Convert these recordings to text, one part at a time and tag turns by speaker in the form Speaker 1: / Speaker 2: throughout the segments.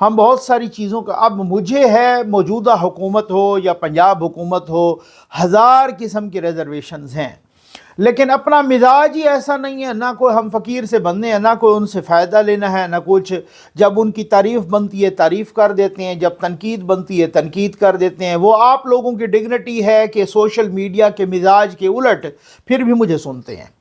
Speaker 1: ہم بہت ساری چیزوں کا اب مجھے ہے موجودہ حکومت ہو یا پنجاب حکومت ہو، ہزار قسم کے ریزرویشنز ہیں، لیکن اپنا مزاج ہی ایسا نہیں ہے، نہ کوئی ہم فقیر سے بننے ہیں، نہ کوئی ان سے فائدہ لینا ہے، نہ کچھ۔ جب ان کی تعریف بنتی ہے تعریف کر دیتے ہیں، جب تنقید بنتی ہے تنقید کر دیتے ہیں۔ وہ آپ لوگوں کی ڈگنیٹی ہے کہ سوشل میڈیا کے مزاج کے الٹ پھر بھی مجھے سنتے ہیں،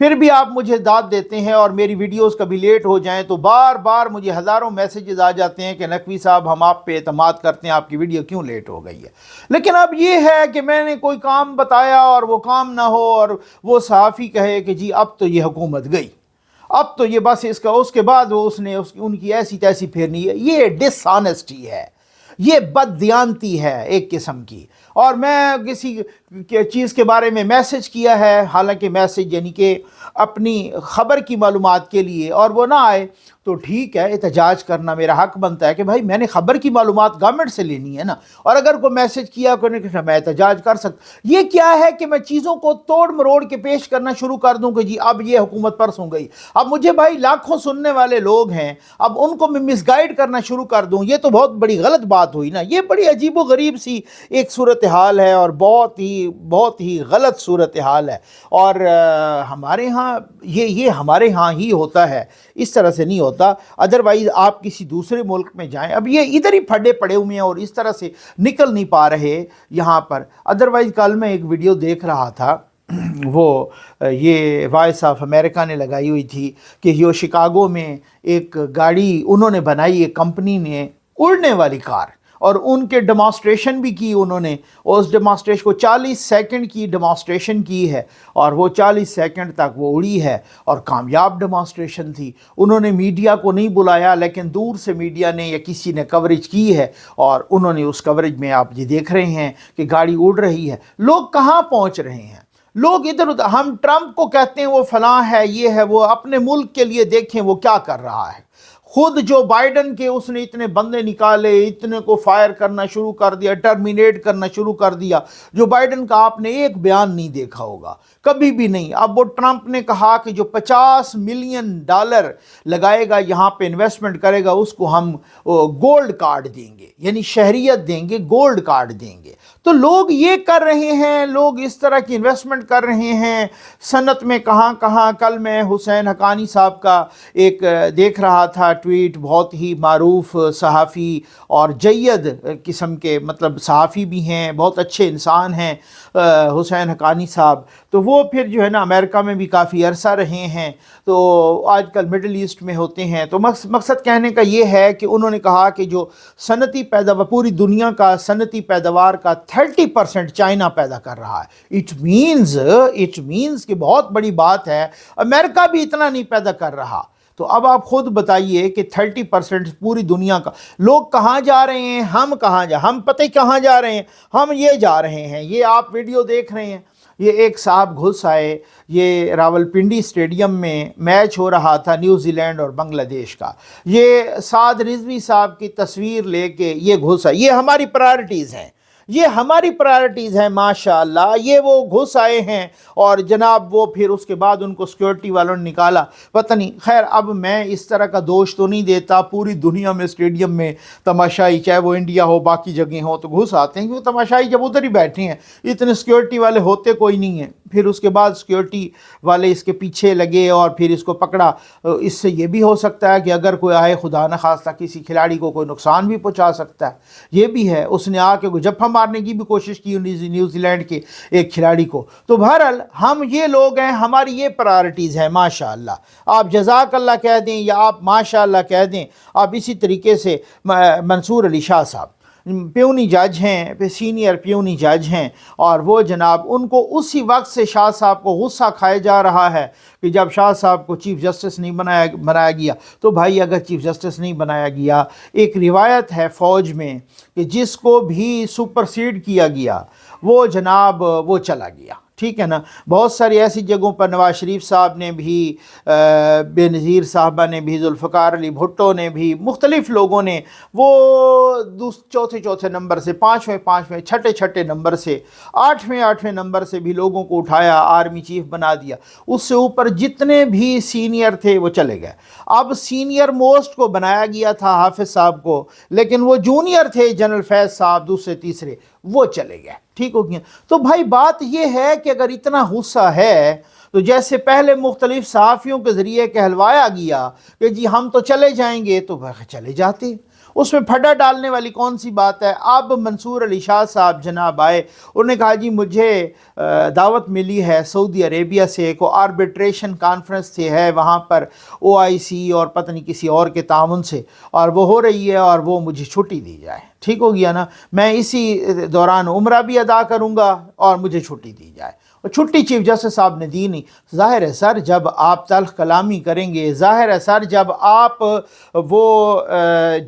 Speaker 1: پھر بھی آپ مجھے داد دیتے ہیں، اور میری ویڈیوز کبھی لیٹ ہو جائیں تو بار بار مجھے ہزاروں میسیجز آ جاتے ہیں کہ نقوی صاحب ہم آپ پہ اعتماد کرتے ہیں، آپ کی ویڈیو کیوں لیٹ ہو گئی ہے۔ لیکن اب یہ ہے کہ میں نے کوئی کام بتایا اور وہ کام نہ ہو، اور وہ صحافی کہے کہ جی اب تو یہ حکومت گئی، اب تو یہ بس اس کے بعد وہ ان کی ایسی تیسی پھیرنی ہے۔ یہ ڈس آنیسٹی ہے، یہ بد دیانتی ہے ایک قسم کی۔ اور میں کسی چیز کے بارے میں میسج کیا ہے، حالانکہ میسج یعنی کہ اپنی خبر کی معلومات کے لیے، اور وہ نہ آئے تو ٹھیک ہے، احتجاج کرنا میرا حق بنتا ہے کہ بھائی میں نے خبر کی معلومات گورنمنٹ سے لینی ہے نا، اور اگر کوئی میسج کیا کوئی نہیں میں احتجاج کر سکتا۔ یہ کیا ہے کہ میں چیزوں کو توڑ مروڑ کے پیش کرنا شروع کر دوں کہ جی اب یہ حکومت پرسوں گئی، اب مجھے بھائی لاکھوں سننے والے لوگ ہیں، اب ان کو میں مس گائیڈ کرنا شروع کر دوں، یہ تو بہت بڑی غلط بات ہوئی نا۔ یہ بڑی عجیب و غریب سی ایک صورتحال ہے، اور بہت ہی غلط صورتحال ہے، اور ہمارے ہاں یہ ہمارے ہاں ہی ہوتا ہے، اس طرح سے نہیں ہوتا۔ ادروائز آپ کسی دوسرے ملک میں جائیں، اب یہ ادھر ہی پھڈے پڑے ہوئے ہیں اور اس طرح سے نکل نہیں پا رہے یہاں پر۔ ادروائز کل میں ایک ویڈیو دیکھ رہا تھا، وہ یہ وائس آف امریکہ نے لگائی ہوئی تھی کہ یہ شکاگو میں ایک گاڑی انہوں نے بنائی، ایک کمپنی نے، اڑنے والی کار، اور ان کے ڈیمانسٹریشن بھی کی انہوں نے، اور اس ڈیمانسٹریشن کو 40 سیکنڈ کی ڈیمانسٹریشن کی ہے، اور وہ 40 سیکنڈ تک وہ اڑی ہے، اور کامیاب ڈیمانسٹریشن تھی۔ انہوں نے میڈیا کو نہیں بلایا، لیکن دور سے میڈیا نے یا کسی نے کوریج کی ہے، اور انہوں نے اس کوریج میں آپ یہ دیکھ رہے ہیں کہ گاڑی اڑ رہی ہے۔ لوگ کہاں پہنچ رہے ہیں؟ لوگ ادھر ادھر، ہم ٹرمپ کو کہتے ہیں وہ فلاں ہے، یہ ہے، وہ اپنے ملک کے لیے دیکھیں وہ کیا کر رہا ہے۔ خود جو بائیڈن کے اس نے اتنے بندے نکالے، اتنے کو فائر کرنا شروع کر دیا، ٹرمینیٹ کرنا شروع کر دیا۔ جو بائیڈن کا آپ نے ایک بیان نہیں دیکھا ہوگا، کبھی بھی نہیں۔ اب وہ ٹرمپ نے کہا کہ جو $50 ملین لگائے گا یہاں پہ انویسٹمنٹ کرے گا، اس کو ہم گولڈ کارڈ دیں گے، یعنی شہریت دیں گے، گولڈ کارڈ دیں گے۔ تو لوگ یہ کر رہے ہیں، لوگ اس طرح کی انویسٹمنٹ کر رہے ہیں صنعت میں کہاں کہاں۔ کل میں حسین حقانی صاحب کا ایک دیکھ رہا تھا ٹویٹ، بہت ہی معروف صحافی اور جید قسم کے، مطلب صحافی بھی ہیں، بہت اچھے انسان ہیں حسین حقانی صاحب۔ تو وہ پھر جو ہے نا امریکہ میں بھی کافی عرصہ رہے ہیں، تو آج کل مڈل ایسٹ میں ہوتے ہیں۔ تو مقصد کہنے کا یہ ہے کہ انہوں نے کہا کہ جو صنعتی پیداوار پوری دنیا کا صنعتی پیداوار کا 30% چائنا پیدا کر رہا ہے۔ اٹ مینز کہ بہت بڑی بات ہے، امریکہ بھی اتنا نہیں پیدا کر رہا۔ تو اب آپ خود بتائیے کہ 30% پوری دنیا کا، لوگ کہاں جا رہے ہیں، ہم پتہ کہاں جا رہے ہیں، ہم یہ جا رہے ہیں۔ یہ آپ ویڈیو دیکھ رہے ہیں، یہ ایک صاحب گھس آئے، یہ راولپنڈی اسٹیڈیم میں میچ ہو رہا تھا نیوزی لینڈ اور بنگلہ دیش کا، یہ سعد رضوی صاحب کی تصویر لے کے یہ گھس آئے۔ یہ ہماری پرائرٹیز ہیں، یہ ہماری پرائرٹیز ہیں ماشاءاللہ۔ یہ وہ گھس آئے ہیں، اور جناب وہ پھر اس کے بعد ان کو سیکورٹی والوں نے نکالا، پتہ نہیں۔ خیر اب میں اس طرح کا دوش تو نہیں دیتا، پوری دنیا میں اسٹیڈیم میں تماشائی، چاہے وہ انڈیا ہو باقی جگہیں ہوں، تو گھس آتے ہیں، کیونکہ تماشائی جب ادھر ہی بیٹھے ہیں، اتنے سیکورٹی والے ہوتے کوئی نہیں ہیں۔ پھر اس کے بعد سیکورٹی والے اس کے پیچھے لگے اور پھر اس کو پکڑا۔ اس سے یہ بھی ہو سکتا ہے کہ اگر کوئی آئے خدا نخواستہ کسی کھلاڑی کو کوئی نقصان بھی پہنچا سکتا ہے، یہ بھی ہے۔ اس نے آ کے جپھا مارنے کی بھی کوشش کی نیوزی لینڈ کے ایک کھلاڑی کو۔ تو بہرحال ہم یہ لوگ ہیں، ہماری یہ پرائرٹیز ہیں ماشاءاللہ۔ آپ جزاک اللہ کہہ دیں یا آپ ماشاءاللہ کہہ دیں۔ آپ اسی طریقے سے منصور علی شاہ صاحب پیونی جج ہیں، سینئر پیونی جج ہیں، اور وہ جناب ان کو اسی وقت سے شاہ صاحب کو غصہ کھائے جا رہا ہے کہ جب شاہ صاحب کو چیف جسٹس نہیں بنایا گیا۔ تو بھائی اگر چیف جسٹس نہیں بنایا گیا، ایک روایت ہے فوج میں کہ جس کو بھی سپرسیڈ کیا گیا وہ جناب وہ چلا گیا، ٹھیک ہے نا. بہت ساری ایسی جگہوں پر نواز شریف صاحب نے بھی، بے نظیر صاحبہ نے بھی، ذوالفقار علی بھٹو نے بھی، مختلف لوگوں نے وہ چوتھے نمبر سے، پانچویں چھٹے نمبر سے، آٹھویں نمبر سے بھی لوگوں کو اٹھایا، آرمی چیف بنا دیا. اس سے اوپر جتنے بھی سینئر تھے وہ چلے گئے. اب سینئر موسٹ کو بنایا گیا تھا حافظ صاحب کو، لیکن وہ جونیئر تھے جنرل فیض صاحب دوسرے تیسرے، وہ چلے گئے. ٹھیک ہو گیا. تو بھائی بات یہ ہے کہ اگر اتنا غصہ ہے تو جیسے پہلے مختلف صحافیوں کے ذریعے کہلوایا گیا کہ جی ہم تو چلے جائیں گے، تو چلے جاتے، اس میں پھڈا ڈالنے والی کون سی بات ہے؟ اب منصور علی شاہ صاحب جناب آئے، انہوں نے کہا جی مجھے دعوت ملی ہے سعودی عربیہ سے، کو آربیٹریشن کانفرنس سے ہے وہاں پر OIC اور پتہ نہیں کسی اور کے تعاون سے، اور وہ ہو رہی ہے، اور وہ مجھے چھٹی دی جائے. ٹھیک ہو گیا نا. میں اسی دوران عمرہ بھی ادا کروں گا اور مجھے چھٹی دی جائے. اور چھٹی چیف جسٹس صاحب نے دی نہیں. ظاہر ہے سر جب آپ تلخ کلامی کریں گے، ظاہر ہے سر جب آپ وہ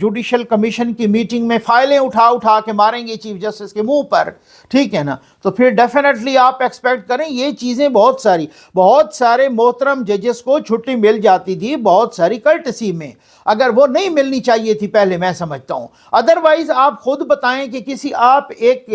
Speaker 1: جوڈیشل کمیشن کی میٹنگ میں فائلیں اٹھا کے ماریں گے چیف جسٹس کے منہ پر، ٹھیک ہے نا، تو پھر ڈیفینیٹلی آپ ایکسپیکٹ کریں یہ چیزیں. بہت سارے محترم ججز کو چھٹی مل جاتی تھی بہت ساری کرٹسی میں، اگر وہ نہیں ملنی چاہیے تھی پہلے، میں سمجھتا ہوں. ادروائز آپ خود بتائیں کہ کسی آپ ایک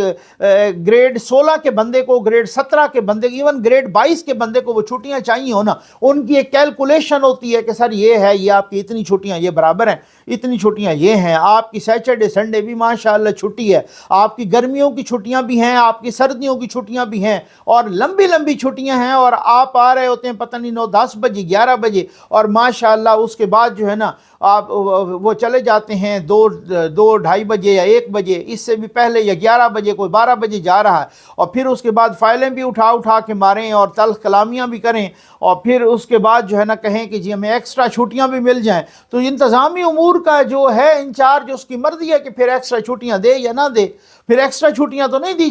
Speaker 1: گریڈ 16 کے بندے کو، گریڈ 17 کے بندے کو، ایون گریڈ 22 کے بندے کو وہ چھٹیاں چاہیے ہونا، ان کی ایک کیلکولیشن ہوتی ہے کہ سر یہ ہے، یہ آپ کی اتنی چھٹیاں یہ برابر ہیں، اتنی چھٹیاں یہ ہیں، آپ کی سیچرڈے سنڈے بھی ماشاءاللہ چھٹی ہے، آپ کی گرمیوں کی چھٹیاں بھی ہیں، آپ کی سردیوں کی چھٹیاں بھی ہیں، اور لمبی چھٹیاں ہیں، اور آپ آ رہے ہوتے ہیں پتہ نہیں 9-10 بجے 11 بجے، اور ماشاءاللہ اس کے بعد جو ہے نا آپ وہ چلے جاتے ہیں 2-2:30 بجے یا 1 بجے، اس سے بھی پہلے، یا 11 بجے، کوئی 12 بجے جا رہا ہے، اور پھر اس کے بعد فائلیں بھی اٹھا کے ماریں اور تلخ کلامیاں بھی کریں، اور پھر اس کے بعد جو ہے نا کہیں کہ جی ہمیں ایکسٹرا چھٹیاں بھی مل جائیں. تو انتظامی امور کا جو ہے انچارج، اس کی مرضی ہے کہ پھر ایکسٹرا چھٹیاں دے یا نہ دے. پھر ایکسٹرا چھٹیاں تو نہیں دی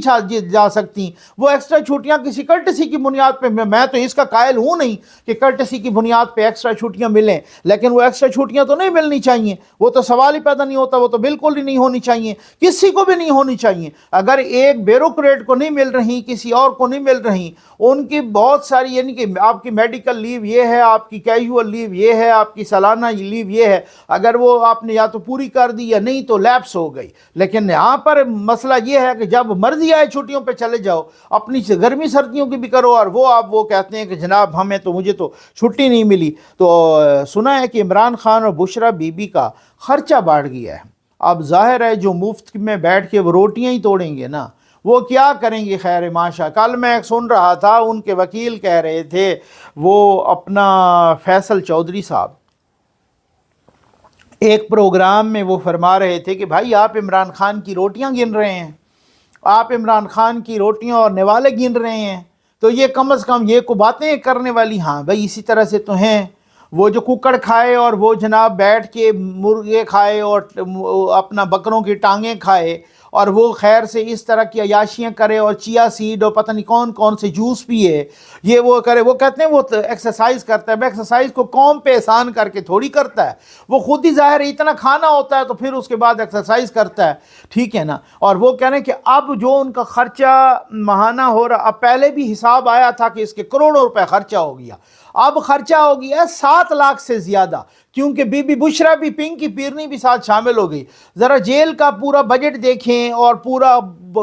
Speaker 1: جا سکتی. وہ ایکسٹرا چھٹیاں کسی کرٹسی کی بنیاد پہ، میں تو اس کا قائل ہوں نہیں کہ کرٹسی کی بنیاد پہ ایکسٹرا چھٹیاں ملیں، لیکن وہ ایکسٹرا چھٹیاں تو نہیں ملنی چاہیے. وہ تو سوال ہی پیدا نہیں ہوتا، وہ تو بالکل ہی نہیں ہونی چاہیے، کسی کو بھی نہیں ہونی چاہیے. اگر ایک بیوروکریٹ کو نہیں مل رہی، کسی اور کو نہیں مل رہی، ان کی بہت ساری، یعنی کہ آپ کی میڈیکل لیو یہ ہے، آپ کی کیجول لیو یہ ہے، آپ کی سالانہ لیو یہ ہے، اگر وہ آپ نے یا تو پوری کر دی یا نہیں تو لیپس ہو گئی. لیکن یہاں پر مسئلہ یہ ہے کہ جب مرضی آئے چھٹیوں پہ چلے جاؤ، اپنی گرمی سردیوں کی بھی کرو، اور وہ کہتے ہیں کہ جناب مجھے تو چھٹی نہیں ملی. تو سنا ہے کہ عمران خان اور بشرا بی بی کا خرچہ بڑھ گیا ہے. اب ظاہر ہے جو مفت میں بیٹھ کے وہ روٹیاں ہی توڑیں گے نا، وہ کیا کریں گے؟ خیر ماشا. کل میں سن رہا تھا ان کے وکیل کہہ رہے تھے، وہ اپنا فیصل چودھری صاحب، ایک پروگرام میں وہ فرما رہے تھے کہ بھائی آپ عمران خان کی روٹیاں گن رہے ہیں، آپ عمران خان کی روٹیاں اور نوالے گن رہے ہیں، تو یہ کم از کم یہ کو باتیں کرنے والی. ہاں بھائی اسی طرح سے تو ہیں وہ جو ککڑ کھائے، اور وہ جناب بیٹھ کے مرغے کھائے اور اپنا بکروں کی ٹانگیں کھائے، اور وہ خیر سے اس طرح کی عیاشیاں کرے، اور چیا سیڈ اور پتہ نہیں کون سے جوس پیے، یہ وہ کرے. وہ کہتے ہیں وہ ایکسرسائز کرتا ہے. میں ایکسرسائز کو قوم پہ احسان کر کے تھوڑی کرتا ہے، وہ خود ہی ظاہر ہے اتنا کھانا ہوتا ہے تو پھر اس کے بعد ایکسرسائز کرتا ہے. ٹھیک ہے نا. اور وہ کہہ رہے ہیں کہ اب جو ان کا خرچہ ماہانہ ہو رہا، اب پہلے بھی حساب آیا تھا کہ اس کے کروڑوں روپے خرچہ ہو گیا، اب خرچہ ہو گیا 7 لاکھ سے زیادہ، کیونکہ بی بی بشرا بھی، پنکی پیرنی بھی ساتھ شامل ہو گئی. ذرا جیل کا پورا بجٹ دیکھیں اور پورا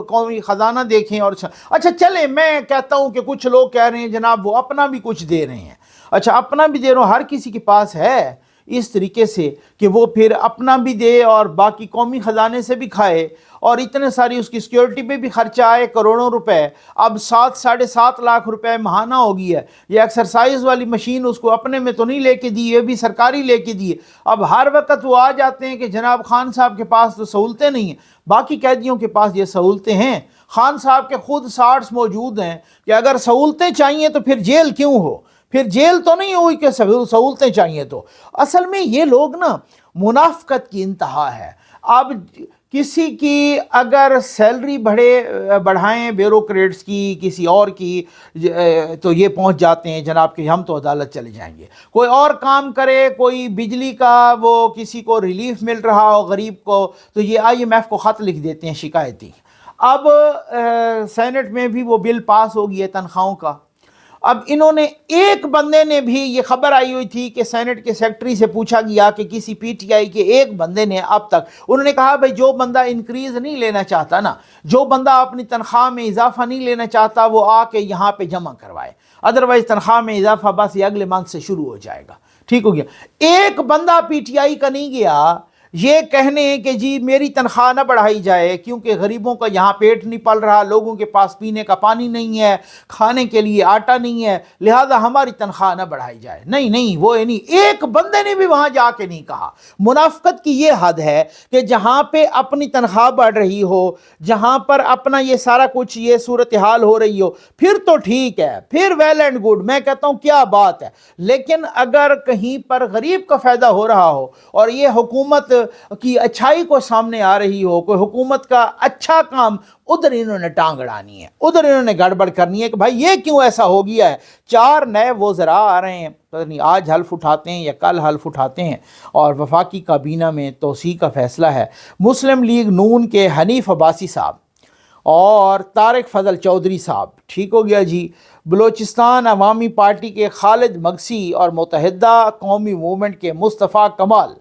Speaker 1: قومی خزانہ دیکھیں. اور اچھا چلیں، میں کہتا ہوں کہ کچھ لوگ کہہ رہے ہیں جناب وہ اپنا بھی کچھ دے رہے ہیں. اچھا اپنا بھی دے رہے ہوں، ہر کسی کے پاس ہے اس طریقے سے کہ وہ پھر اپنا بھی دے اور باقی قومی خزانے سے بھی کھائے، اور اتنے ساری اس کی سیکیورٹی پہ بھی خرچہ آئے کروڑوں روپے. اب 7-7.5 لاکھ روپے ماہانہ ہو گئی ہے. یہ ایکسرسائز والی مشین اس کو اپنے میں تو نہیں لے کے دی، یہ بھی سرکاری لے کے دی ہے. اب ہر وقت وہ آ جاتے ہیں کہ جناب خان صاحب کے پاس تو سہولتیں نہیں ہیں، باقی قیدیوں کے پاس یہ سہولتیں ہیں. خان صاحب کے خود سارٹس موجود ہیں کہ اگر سہولتیں چاہیے تو پھر جیل کیوں ہو؟ پھر جیل تو نہیں ہوئی کہ سہولتیں چاہیے. تو اصل میں یہ لوگ نا منافقت کی انتہا ہے. اب کسی کی اگر سیلری بڑھائیں بیوروکریٹس کی، کسی اور کی، تو یہ پہنچ جاتے ہیں جناب کہ ہم تو عدالت چلے جائیں گے. کوئی اور کام کرے، کوئی بجلی کا وہ کسی کو ریلیف مل رہا ہو غریب کو، تو یہ IMF کو خط لکھ دیتے ہیں شکایتی. اب سینٹ میں بھی وہ بل پاس ہو گیا تنخواہوں کا. اب انہوں نے ایک بندے نے بھی, یہ خبر آئی ہوئی تھی کہ سینٹ کے سیکٹری سے پوچھا گیا کہ کسی پی ٹی آئی کے ایک بندے نے اب تک, انہوں نے کہا بھائی جو بندہ انکریز نہیں لینا چاہتا نا, جو بندہ اپنی تنخواہ میں اضافہ نہیں لینا چاہتا, وہ آ کے یہاں پہ جمع کروائے, ادروائز تنخواہ میں اضافہ بس یہ اگلے منتھ سے شروع ہو جائے گا. ٹھیک ہو گیا. ایک بندہ پی ٹی آئی کا نہیں گیا یہ کہنے کہ جی میری تنخواہ نہ بڑھائی جائے کیونکہ غریبوں کا یہاں پیٹ نہیں پل رہا, لوگوں کے پاس پینے کا پانی نہیں ہے, کھانے کے لیے آٹا نہیں ہے, لہذا ہماری تنخواہ نہ بڑھائی جائے. نہیں, وہ نہیں, ایک بندے نے بھی وہاں جا کے نہیں کہا. منافقت کی یہ حد ہے کہ جہاں پہ اپنی تنخواہ بڑھ رہی ہو, جہاں پر اپنا یہ سارا کچھ یہ صورتحال ہو رہی ہو, پھر تو ٹھیک ہے, پھر ویل اینڈ گڈ, میں کہتا ہوں کیا بات ہے. لیکن اگر کہیں پر غریب کا فائدہ ہو رہا ہو اور یہ حکومت کی اچھائی کو سامنے آ رہی ہو, کوئی حکومت کا اچھا کام, ادھر انہوں نے ٹانگ اڑانی ہے, ادھر انہوں نے گڑبڑ کرنی ہے کہ بھائی یہ کیوں ایسا ہو گیا ہے. 4 نئے وزراء آ رہے ہیں, پتہ نہیں آج حلف اٹھاتے ہیں یا کل حلف اٹھاتے ہیں, اور وفاقی کابینہ میں توسیع کا فیصلہ ہے. مسلم لیگ نون کے حنیف عباسی صاحب اور طارق فضل چودھری صاحب, ٹھیک ہو گیا جی. بلوچستان عوامی پارٹی کے خالد مگسی اور متحدہ قومی موومنٹ کے مصطفیٰ کمال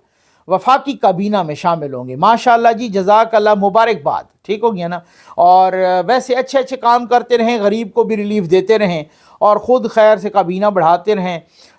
Speaker 1: وفاقی کابینہ میں شامل ہوں گے. ماشاءاللہ جی, جزاک اللہ, مبارکباد. ٹھیک ہو گیا نا. اور ویسے اچھے کام کرتے رہیں, غریب کو بھی ریلیف دیتے رہیں, اور خود خیر سے کابینہ بڑھاتے رہیں.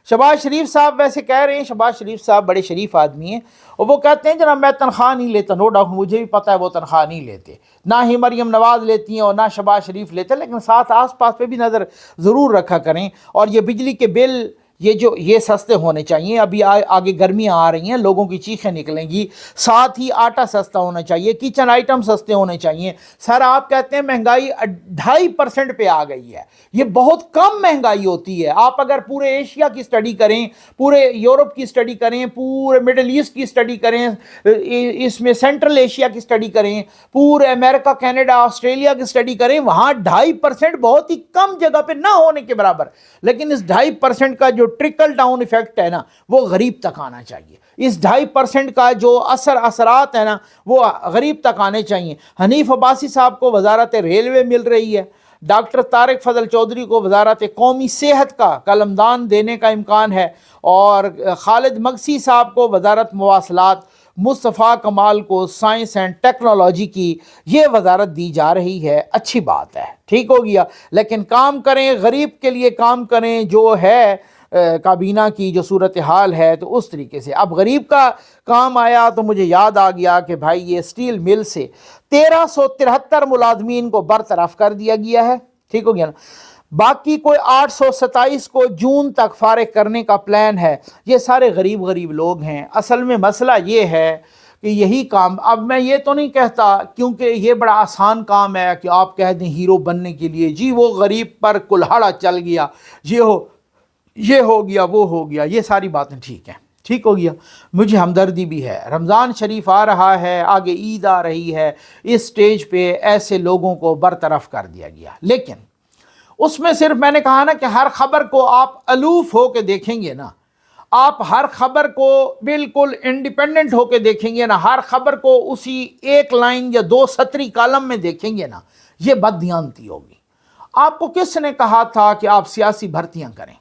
Speaker 1: شہباز شریف صاحب ویسے کہہ رہے ہیں, شہباز شریف صاحب بڑے شریف آدمی ہیں, اور وہ کہتے ہیں جناب میں تنخواہ نہیں لیتا. نو ڈاؤٹ, مجھے بھی پتہ ہے وہ تنخواہ نہیں لیتے, نہ ہی مریم نواز لیتی ہیں اور نہ شہباز شریف لیتے, لیکن ساتھ آس پاس پہ بھی نظر ضرور رکھا کریں. اور یہ بجلی کے بل یہ سستے ہونے چاہیے. ابھی آگے گرمیاں آ رہی ہیں, لوگوں کی چیخیں نکلیں گی. ساتھ ہی آٹا سستا ہونا چاہیے, کچن آئٹم سستے ہونے چاہیے. سر آپ کہتے ہیں مہنگائی 2.5% پہ آ گئی ہے, یہ بہت کم مہنگائی ہوتی ہے. آپ اگر پورے ایشیا کی سٹڈی کریں, پورے یورپ کی سٹڈی کریں, پورے مڈل ایسٹ کی سٹڈی کریں, اس میں سینٹرل ایشیا کی سٹڈی کریں, پورے امریکہ, کینیڈا, آسٹریلیا کی سٹڈی کریں, وہاں 2.5% بہت ہی کم جگہ پہ نہ ہونے کے برابر. لیکن اس 2.5% کا جو ٹرکل ڈاؤن ایفیکٹ ہے نا, وہ غریب تک آنا چاہیے. اس 2.5% کا جو اثرات ہے نا, وہ غریب تک آنے چاہیے. حنیف عباسی صاحب کو وزارت ریلوے مل رہی ہے, ڈاکٹر طارق فضل چودھری کو وزارت قومی صحت کا قلمدان دینے کا امکان ہے, اور خالد مگسی صاحب کو وزارت مواصلات, مصطفیٰ کمال کو سائنس اینڈ ٹیکنالوجی کی یہ وزارت دی جا رہی ہے. اچھی بات ہے, ٹھیک ہو گیا. لیکن کام کریں, غریب کے لیے کام کریں. جو ہے کابینہ کی جو صورتحال ہے, تو اس طریقے سے اب غریب کا کام آیا تو مجھے یاد آ گیا کہ بھائی یہ سٹیل مل سے 1373 ملازمین کو برطرف کر دیا گیا ہے. ٹھیک ہو گیا نا. باقی کوئی 827 کو جون تک فارغ کرنے کا پلان ہے. یہ سارے غریب لوگ ہیں. اصل میں مسئلہ یہ ہے کہ یہی کام, اب میں یہ تو نہیں کہتا کیونکہ یہ بڑا آسان کام ہے کہ آپ کہہ دیں ہیرو بننے کے لیے جی وہ غریب پر کلہاڑا چل گیا, یہ ہو گیا, وہ ہو گیا, یہ ساری باتیں ٹھیک ہیں. ٹھیک ہو گیا. مجھے ہمدردی بھی ہے, رمضان شریف آ رہا ہے, آگے عید آ رہی ہے, اس سٹیج پہ ایسے لوگوں کو برطرف کر دیا گیا. لیکن اس میں صرف میں نے کہا نا کہ ہر خبر کو آپ الوف ہو کے دیکھیں گے نا, آپ ہر خبر کو بالکل انڈیپینڈنٹ ہو کے دیکھیں گے نا, ہر خبر کو اسی ایک لائن یا 2 سطری کالم میں دیکھیں گے نا, یہ بددیانتی ہوگی. آپ کو کس نے کہا تھا کہ آپ سیاسی بھرتیاں کریں؟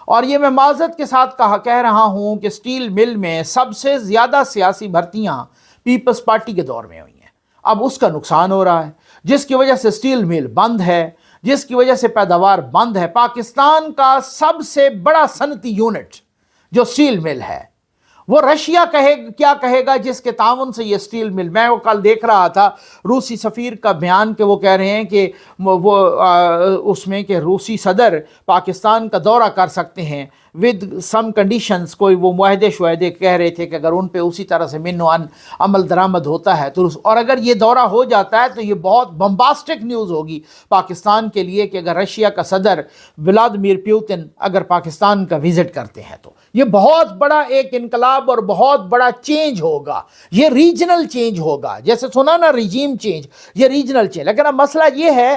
Speaker 1: اور یہ میں معذرت کے ساتھ کہہ رہا ہوں کہ سٹیل مل میں سب سے زیادہ سیاسی بھرتیاں پیپلز پارٹی کے دور میں ہوئی ہیں. اب اس کا نقصان ہو رہا ہے, جس کی وجہ سے سٹیل مل بند ہے, جس کی وجہ سے پیداوار بند ہے. پاکستان کا سب سے بڑا صنعتی یونٹ جو سٹیل مل ہے, وہ رشیا کیا کہے گا جس کے تعاون سے یہ سٹیل مل. میں وہ کل دیکھ رہا تھا روسی سفیر کا بیان کہ وہ کہہ رہے ہیں کہ وہ اس میں کہ روسی صدر پاکستان کا دورہ کر سکتے ہیں ود سم کنڈیشنز. کوئی وہ معاہدے کہہ رہے تھے کہ اگر ان پہ اسی طرح سے من و عمل درآمد ہوتا ہے تو, اور اگر یہ دورہ ہو جاتا ہے تو یہ بہت بمباسٹک نیوز ہوگی پاکستان کے لیے کہ اگر رشیا کا صدر ولادیمیر پیوتن اگر پاکستان کا وزٹ کرتے ہیں تو یہ بہت بڑا ایک انقلاب اور بہت بڑا چینج ہوگا. یہ ریجنل چینج ہوگا, جیسے سنا نا ریجیم چینج, یہ ریجنل چینج. لیکن اب مسئلہ یہ ہے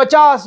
Speaker 1: 50,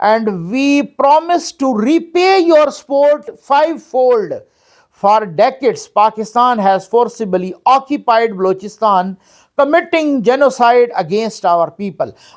Speaker 1: and we promise to repay your support 5-fold. For decades, Pakistan has forcibly occupied Balochistan, committing genocide against our people.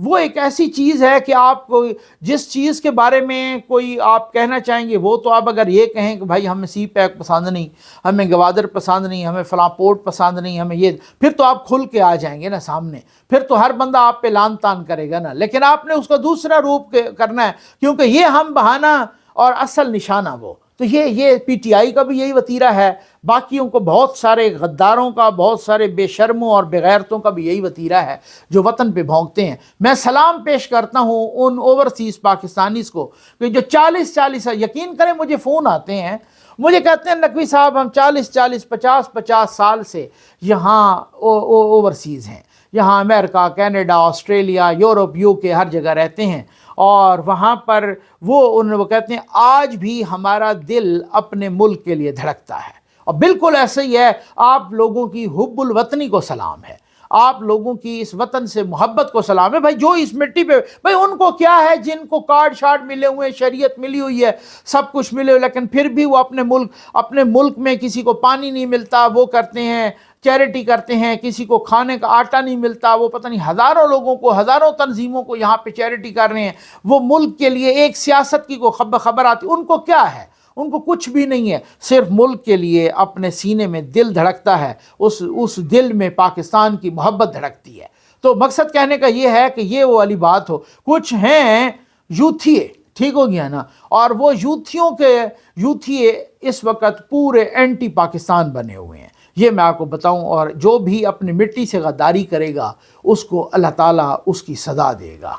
Speaker 1: وہ ایک ایسی چیز ہے کہ آپ کو جس چیز کے بارے میں کوئی آپ کہنا چاہیں گے وہ تو آپ اگر یہ کہیں کہ بھائی ہمیں سی پیک پسند نہیں، ہمیں گوادر پسند نہیں، ہمیں فلاں پورٹ پسند نہیں، ہمیں یہ، پھر تو آپ کھل کے آ جائیں گے نا سامنے، پھر تو ہر بندہ آپ پہ لان تان کرے گا نا. لیکن آپ نے اس کا دوسرا روپ کرنا ہے، کیونکہ یہ ہم بہانہ اور اصل نشانہ وہ. تو یہ پی ٹی آئی کا بھی یہی وتیرہ ہے، باقیوں کو بہت سارے غداروں کا، بہت سارے بے شرموں اور بغیرتوں کا بھی یہی وتیرہ ہے جو وطن پہ بھونکتے ہیں. میں سلام پیش کرتا ہوں ان اوورسیز پاکستانیز کو کہ جو 40 یقین کریں مجھے فون آتے ہیں، مجھے کہتے ہیں نقوی صاحب ہم 50 سال سے یہاں اوورسیز ہیں، یہاں امریکہ، کینیڈا، آسٹریلیا، یورپ، یو کے ہر جگہ رہتے ہیں، اور وہاں پر وہ کہتے ہیں آج بھی ہمارا دل اپنے ملک کے لیے دھڑکتا ہے. اور بالکل ایسے ہی ہے، آپ لوگوں کی حب الوطنی کو سلام ہے، آپ لوگوں کی اس وطن سے محبت کو سلام ہے. بھائی جو اس مٹی پہ، بھائی ان کو کیا ہے جن کو کارڈ شارڈ ملے ہوئے ہیں، شریعت ملی ہوئی ہے، سب کچھ ملے ہوئے، لیکن پھر بھی وہ اپنے ملک میں کسی کو پانی نہیں ملتا وہ کرتے ہیں، چیریٹی کرتے ہیں، کسی کو کھانے کا آٹا نہیں ملتا وہ پتہ نہیں ہزاروں لوگوں کو، ہزاروں تنظیموں کو یہاں پہ چیریٹی کر رہے ہیں. وہ ملک کے لیے ایک سیاست کی کو خبر آتی، ان کو کیا ہے، ان کو کچھ بھی نہیں ہے، صرف ملک کے لیے اپنے سینے میں دل دھڑکتا ہے، اس دل میں پاکستان کی محبت دھڑکتی ہے. تو مقصد کہنے کا یہ ہے کہ یہ وہ والی بات ہو. کچھ ہیں یوتھیے، ٹھیک ہو گیا نا، اور وہ یوتھیے اس وقت پورے اینٹی پاکستان بنے ہوئے ہیں، یہ میں آپ کو بتاؤں. اور جو بھی اپنی مٹی سے غداری کرے گا اس کو اللہ تعالیٰ اس کی سزا دے گا.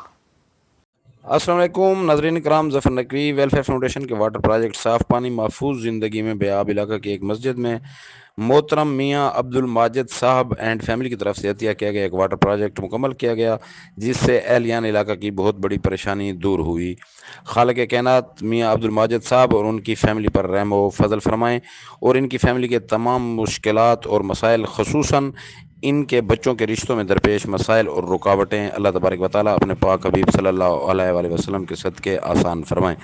Speaker 2: السلام علیکم ناظرین کرام، ظفر نقوی ویلفیئر فاؤنڈیشن کے واٹر پروجیکٹ صاف پانی محفوظ زندگی میں بیاب علاقہ کی ایک مسجد میں محترم میاں عبد الماجد صاحب اینڈ فیملی کی طرف سے عطیہ کیا گیا ایک واٹر پروجیکٹ مکمل کیا گیا، جس سے اہلیان علاقہ کی بہت بڑی پریشانی دور ہوئی. خالق کائنات میاں عبد الماجد صاحب اور ان کی فیملی پر رحم و فضل فرمائیں، اور ان کی فیملی کے تمام مشکلات اور مسائل، خصوصاً ان کے بچوں کے رشتوں میں درپیش مسائل اور رکاوٹیں، اللہ تبارک و تعالیٰ اپنے پاک حبیب صلی اللہ علیہ وآلہ وسلم کے صدقے آسان فرمائیں.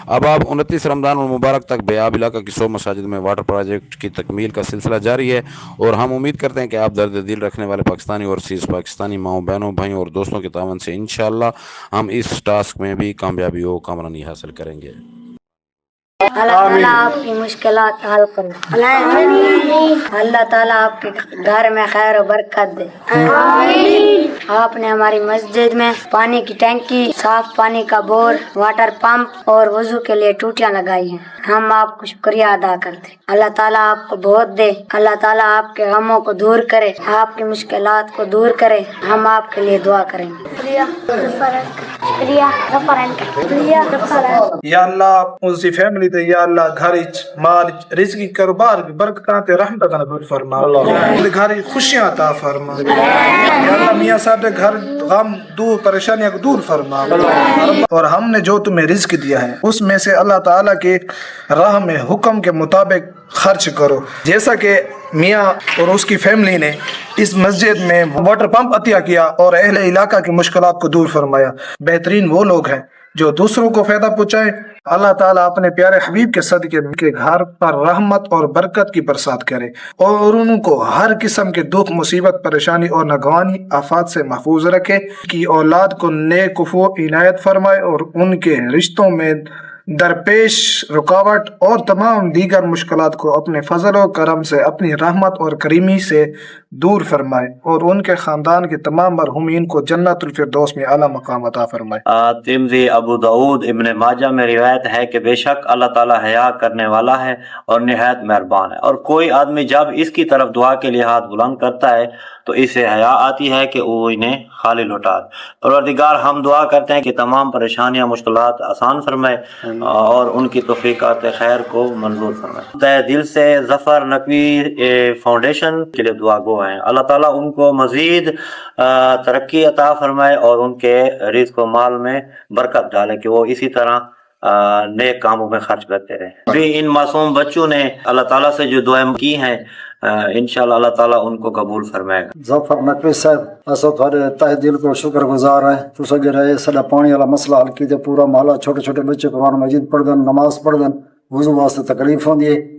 Speaker 2: اب آپ 29 رمضان المبارک تک بیاب علاقہ کی 100 مساجد میں واٹر پروجیکٹ کی تکمیل کا سلسلہ جاری ہے، اور ہم امید کرتے ہیں کہ آپ درد دل رکھنے والے پاکستانی اور سیز پاکستانی ماؤں بہنوں بھائیوں اور دوستوں کے تعاون سے انشاءاللہ ہم اس ٹاسک میں بھی کامیابی و کامرانی حاصل کریں گے.
Speaker 3: اللہ تعالیٰ آپ کی مشکلات حل کرے، اللہ تعالیٰ آپ کے گھر میں خیر و برکت دے. آپ نے ہماری مسجد میں پانی کی ٹینکی، صاف پانی کا بور، واٹر پمپ اور وضو کے لیے ٹوٹیاں لگائی ہیں. ہم آپ کو شکریہ ادا کرتے. اللہ تعالیٰ آپ کو بہت دے، اللہ تعالیٰ آپ کے غموں کو دور کرے، آپ کی مشکلات کو دور کرے. ہم آپ کے لیے دعا کریں گے.
Speaker 4: یا اللہ اسی فیملی تے یا اللہ گھر مال رزق کاروبار برکتاں تے رحمتاں نازل فرما، گھر خوشیاں عطا فرما. یا اللہ میاں صاحب کے گھر غم دور، پریشانیاں کو دور فرما. اور ہم نے جو تمہیں رزق دیا ہے اس میں سے اللہ تعالیٰ کے راہ میں حکم کے مطابق خرچ کرو، جیسا کہ میاں اور اس کی فیملی نے اس مسجد میں واٹر پمپ عطیہ کیا اور اہل علاقہ کی مشکلات کو دور فرمایا. بہترین وہ لوگ ہیں جو دوسروں کو فائدہ پہنچائے. اللہ تعالیٰ اپنے پیارے حبیب کے صدقے ان کے گھر پر رحمت اور برکت کی برسات کرے، اور ان کو ہر قسم کے دکھ، مصیبت، پریشانی اور ناگوانی آفات سے محفوظ رکھے، کی اولاد کو نیک کفو عنایت فرمائے، اور ان کے رشتوں میں درپیش رکاوٹ اور تمام دیگر مشکلات کو اپنے فضل و کرم سے، اپنی رحمت اور کریمی سے دور فرمائے، اور ان کے خاندان کے تمام مرحومین کو جنت الفردوس میں اعلیٰ مقام عطا فرمائے.
Speaker 5: ترمذی، ابو داؤد، ابن ماجہ میں روایت ہے کہ بے شک اللہ تعالیٰ حیا کرنے والا ہے اور نہایت مہربان ہے، اور کوئی آدمی جب اس کی طرف دعا کے لیے ہاتھ بلند کرتا ہے تو اسے حیا آتی ہے کہ وہ انہیں خالی لوٹا دے. پروردگار ہم دعا کرتے ہیں کہ تمام پریشانیاں، مشکلات آسان فرمائے اور ان کی توفیقات خیر کو منظور فرمائے. تہ دل سے ظفر نقوی فاؤنڈیشن کے لیے دعا گو ہیں. اللہ تعالیٰ ان کو مزید ترقی عطا فرمائے اور ان کے رزق و مال میں برکت ڈالے کہ وہ اسی طرح نیک کاموں میں خرچ کرتے رہے. بھی ان معصوم بچوں نے اللہ تعالیٰ سے جو دعائیں کی ہیں انشاءاللہ اللہ تعالیٰ ان کو قبول فرمائے گا.
Speaker 6: ظفر نقوی صاحب اسو تھوڑے تہ دل کو شکر گزار ہے. تسا جڑا سڈا پانی والا مسئلہ حل کیتے، پورا محلہ چھوٹے چھوٹے بچے قرآن مجید پڑھ دن، نماز پڑھ دن، وضو واسطے تکلیف ہوندی ہے.